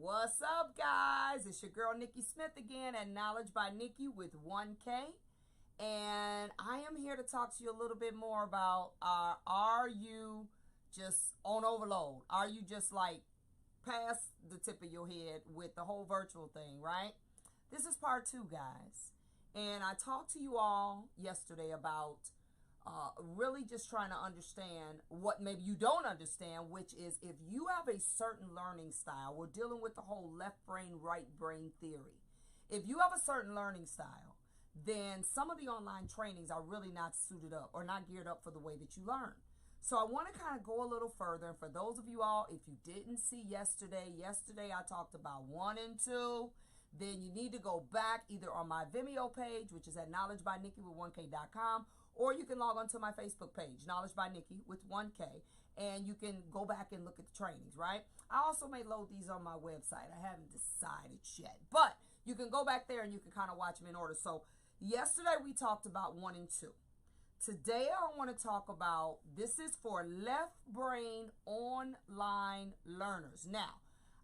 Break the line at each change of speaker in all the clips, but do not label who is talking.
What's up, guys? It's your girl Nikki Smith again at Knowledge by Nikki with 1K. And I am here to talk to you a little bit more about are you just on overload? Are you just like past the tip of your head with the whole virtual thing, right? This is part 2, guys. And I talked to you all yesterday about really just trying to understand what maybe you don't understand, which is if you have a certain learning style, we're dealing with the whole left brain, right brain theory. If you have a certain learning style, then some of the online trainings are really not suited up or not geared up for the way that you learn. So I want to kind of go a little further. And for those of you all, if you didn't see yesterday I talked about 1 and 2. Then you need to go back either on my Vimeo page, which is at knowledgebynikki1k.com, or you can log on to my Facebook page, Knowledge by Nikki with 1K, and you can go back and look at the trainings, right? I also may load these on my website. I haven't decided yet, but you can go back there and you can kind of watch them in order. So yesterday we talked about 1 and 2. Today I want to talk about, this is for left brain online learners. Now,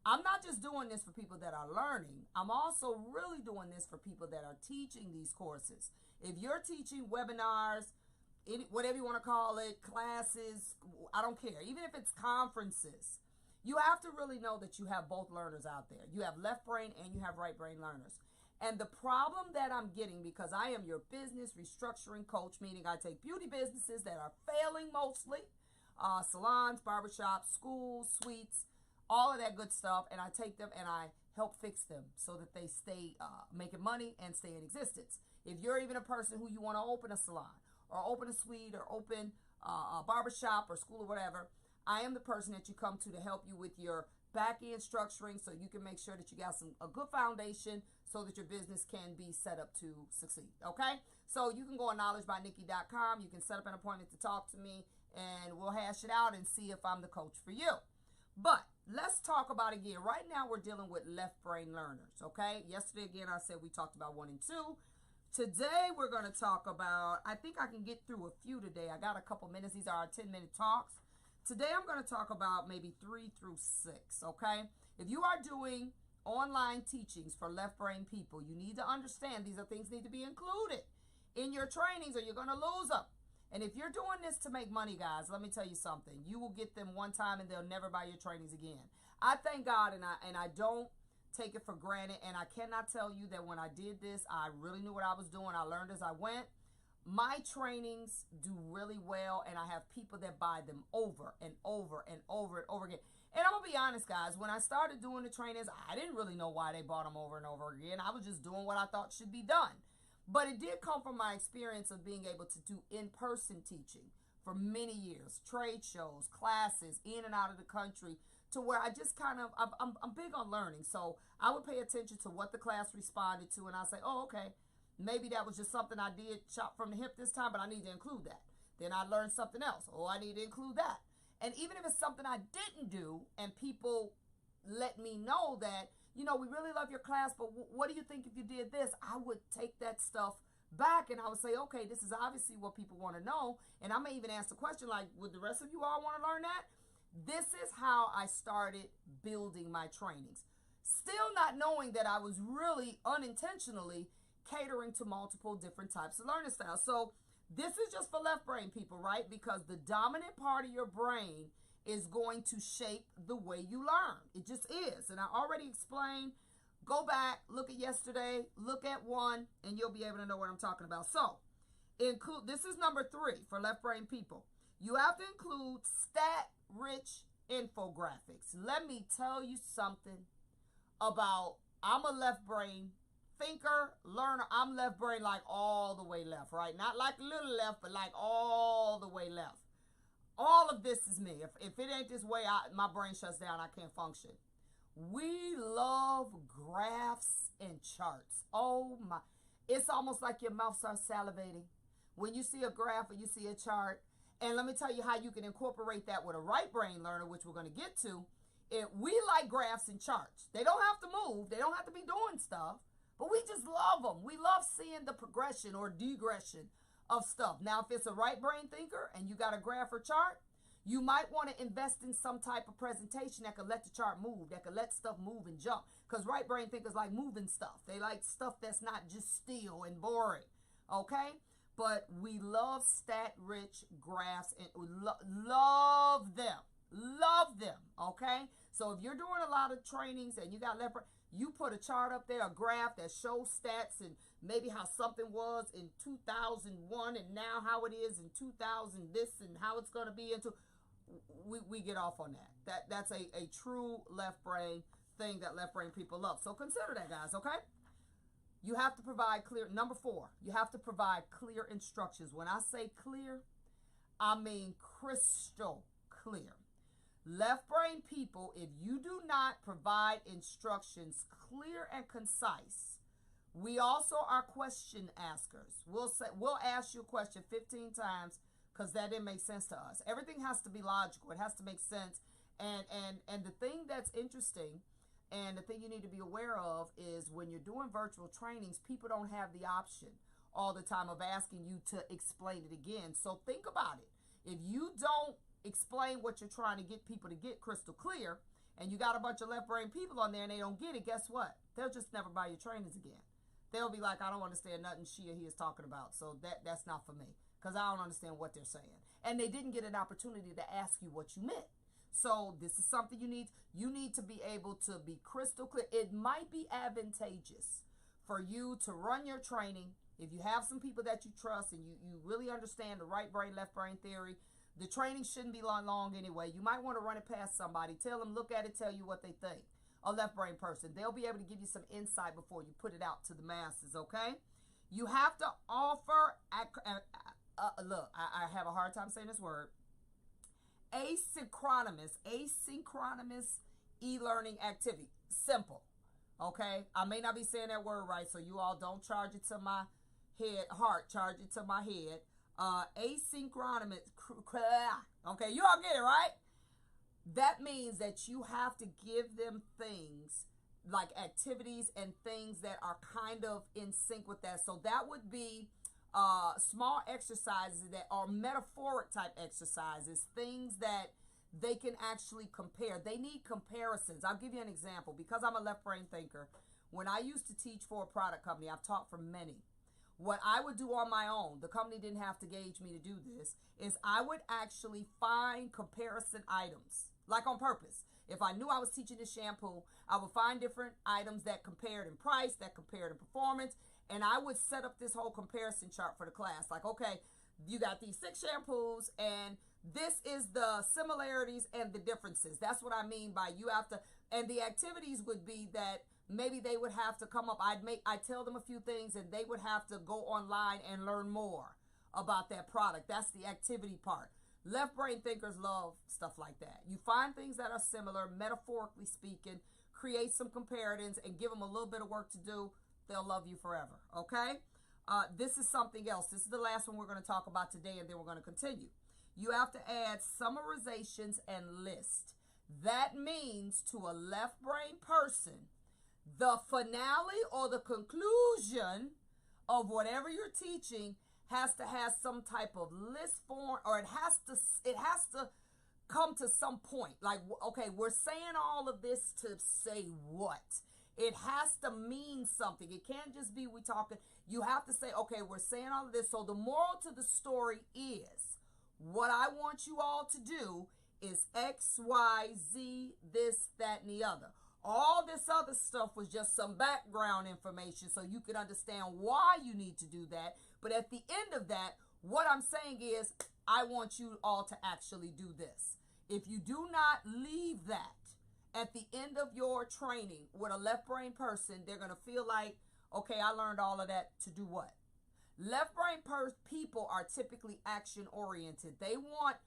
I'm not just doing this for people that are learning. I'm also really doing this for people that are teaching these courses. If you're teaching webinars, whatever you want to call it, classes, I don't care. Even if it's conferences, you have to really know that you have both learners out there. You have left brain and you have right brain learners. And the problem that I'm getting, because I am your business restructuring coach, meaning I take beauty businesses that are failing mostly, salons, barbershops, schools, suites, all of that good stuff, and I take them and I help fix them so that they stay making money and stay in existence. If you're even a person who you want to open a salon or open a suite or open a barbershop or school or whatever, I am the person that you come to help you with your back-end structuring so you can make sure that you got a good foundation so that your business can be set up to succeed, okay? So you can go on knowledgebynikki.com. You can set up an appointment to talk to me, and we'll hash it out and see if I'm the coach for you. But let's talk about again. Right now we're dealing with left brain learners, okay? Yesterday again I said we talked about 1 and 2. Today we're going to talk about, I think I can get through a few today. I got a couple minutes. These are our 10-minute talks. Today I'm going to talk about maybe 3 through 6, okay? If you are doing online teachings for left brain people, you need to understand these are things that need to be included in your trainings or you're going to lose them. And if you're doing this to make money, guys, let me tell you something. You will get them one time and they'll never buy your trainings again. I thank God and I don't take it for granted. And I cannot tell you that when I did this, I really knew what I was doing. I learned as I went. My trainings do really well and I have people that buy them over and over and over and over again. And I'm going to be honest, guys, when I started doing the trainings, I didn't really know why they bought them over and over again. I was just doing what I thought should be done. But it did come from my experience of being able to do in-person teaching for many years, trade shows, classes, in and out of the country, to where I just kind of, I'm big on learning. So I would pay attention to what the class responded to, and I'd say, oh, okay, maybe that was just something I did chop from the hip this time, but I need to include that. Then I learned something else. Oh, I need to include that. And even if it's something I didn't do, and people let me know that, you know, we really love your class, but what do you think if you did this? I would take that stuff back and I would say, okay, this is obviously what people want to know. And I may even ask the question like, would the rest of you all want to learn that? This is how I started building my trainings. Still not knowing that I was really unintentionally catering to multiple different types of learning styles. So this is just for left brain people, right? Because the dominant part of your brain is going to shape the way you learn. It just is. And I already explained. Go back, look at yesterday, look at 1, and you'll be able to know what I'm talking about. So, this is number 3 for left brain people. You have to include stat-rich infographics. Let me tell you something about, I'm a left brain thinker, learner. I'm left brain like all the way left, right? Not like a little left, but like all the way left. All of this is me. If it ain't this way, my brain shuts down. I can't function. We love graphs and charts. Oh my. It's almost like your mouth starts salivating when you see a graph or you see a chart. And let me tell you how you can incorporate that with a right brain learner, which we're going to get to. We like graphs and charts. They don't have to move. They don't have to be doing stuff. But we just love them. We love seeing the progression or degression of stuff. Now, if it's a right brain thinker and you got a graph or chart, You might want to invest in some type of presentation that could let the chart move, that could let stuff move and jump. Because right brain thinkers like moving stuff. They like stuff that's not just still and boring. Okay? But we love stat-rich graphs and love them. Love them. Okay? So if you're doing a lot of trainings and you got left brain, you put a chart up there, a graph that shows stats and maybe how something was in 2001 and now how it is in 2000 this and how it's going to be into. We get off on that. That's a true left brain thing that left brain people love. So consider that, guys, okay? You have to provide clear. Number 4, you have to provide clear instructions. When I say clear, I mean crystal clear. Left brain people, if you do not provide instructions clear and concise, we also are question askers. We'll ask you a question 15 times because that didn't make sense to us. Everything has to be logical. It has to make sense. And the thing that's interesting and the thing you need to be aware of is when you're doing virtual trainings, people don't have the option all the time of asking you to explain it again. So think about it. If you don't explain what you're trying to get people to get crystal clear, and you got a bunch of left brain people on there and they don't get it, guess what? They'll just never buy your trainings again. They'll be like, I don't understand nothing she or he is talking about, so that's not for me, because I don't understand what they're saying. And they didn't get an opportunity to ask you what you meant. So this is something you need to be able to be crystal clear. It might be advantageous for you to run your training if you have some people that you trust and you really understand the right brain, left brain theory. The training shouldn't be long anyway. You might want to run it past somebody. Tell them, look at it, tell you what they think. A left brain person. They'll be able to give you some insight before you put it out to the masses, okay? You have to offer, look, I have a hard time saying this word, asynchronous e-learning activity. Simple, okay? I may not be saying that word right, so you all don't charge it to my heart, charge it to my head. Asynchronous, okay, you all get it, right? That means that you have to give them things like activities and things that are kind of in sync with that. So that would be small exercises that are metaphoric type exercises, things that they can actually compare. They need comparisons. I'll give you an example. Because I'm a left brain thinker, when I used to teach for a product company, I've taught for many. What I would do on my own, the company didn't have to gauge me to do this, is I would actually find comparison items, like on purpose. If I knew I was teaching this shampoo, I would find different items that compared in price, that compared in performance, and I would set up this whole comparison chart for the class. Like, okay, you got these 6 shampoos, and this is the similarities and the differences. That's what I mean by you have to, and the activities would be that maybe they would have to come up. I'd tell them a few things and they would have to go online and learn more about that product. That's the activity part. Left brain thinkers love stuff like that. You find things that are similar, metaphorically speaking, create some comparisons and give them a little bit of work to do. They'll love you forever, okay? This is something else. This is the last one we're going to talk about today, and then we're going to continue. You have to add summarizations and lists. That means to a left brain person, the finale or the conclusion of whatever you're teaching has to have some type of list form, or it has to come to some point. Like, okay, we're saying all of this to say what? It has to mean something. It can't just be we talking. You have to say, okay, we're saying all of this. So the moral to the story is, what I want you all to do is X, Y, Z, this, that, and the other. All this other stuff was just some background information so you could understand why you need to do that. But at the end of that, what I'm saying is, I want you all to actually do this. If you do not leave that at the end of your training with a left brain person, they're going to feel like, okay, I learned all of that to do what? Left brain people are typically action oriented. They want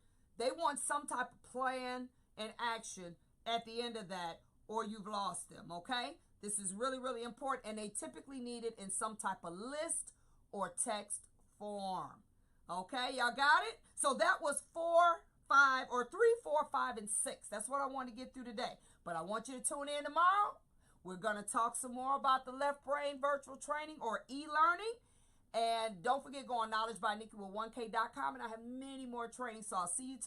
some type of plan and action at the end of that, or you've lost them, okay? This is really, really important, and they typically need it in some type of list or text form. Okay, y'all got it? So that was 4, 5, or 3, 4, 5, and 6. That's what I want to get through today. But I want you to tune in tomorrow. We're going to talk some more about the left brain virtual training or e-learning. And don't forget, go on knowledgebynikki with 1k.com, and I have many more trainings, so I'll see you tomorrow.